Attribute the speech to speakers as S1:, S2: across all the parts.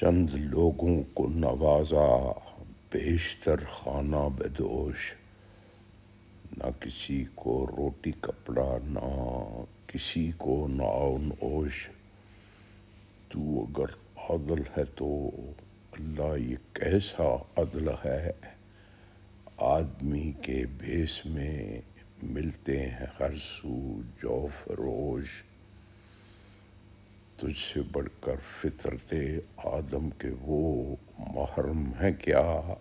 S1: چند لوگوں کو نوازا بیشتر خانہ بدوش، نہ کسی کو روٹی کپڑا نہ کسی کو نعاون اوش۔ تو اگر عادل ہے تو اللہ یہ کیسا عدل ہے، آدمی کے بھیس میں ملتے ہیں ہر سو جو فروش۔ تجھ سے بڑھ کر فطرت آدم کے وہ محرم ہیں کیا،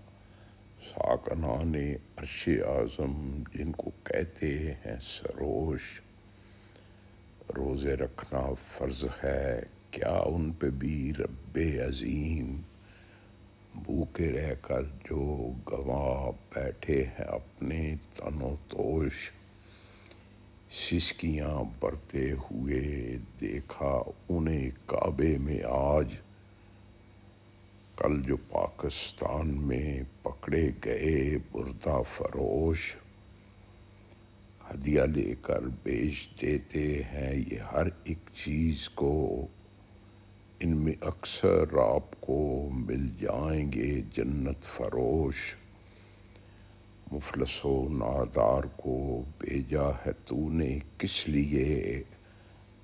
S1: ساکنان عرش اعظم جن کو کہتے ہیں سروش۔ روزے رکھنا فرض ہے کیا ان پہ بھی رب عظیم، بھوکے رہ کر جو گنوا بیٹھے ہیں اپنے تن و توش۔ سسکیاں برتے ہوئے دیکھا انہیں کعبے میں آج، کل جو پاکستان میں پکڑے گئے بردہ فروش۔ ہدیہ لے کر بیچ دیتے ہیں یہ ہر ایک چیز کو، ان میں اکثر آپ کو مل جائیں گے جنت فروش۔ مفلس و نادار کو بھیجا ہے تو نے کس لیے،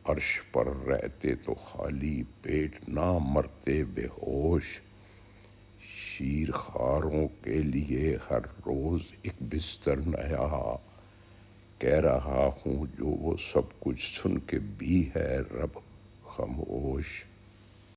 S1: عرش پر رہتے تو خالی پیٹ نہ مرتے بے ہوش۔ شیر خواروں کے لیے ہر روز ایک بستر نیا، کہہ رہا ہوں جو وہ سب کچھ سن کے بھی ہے رب خاموش۔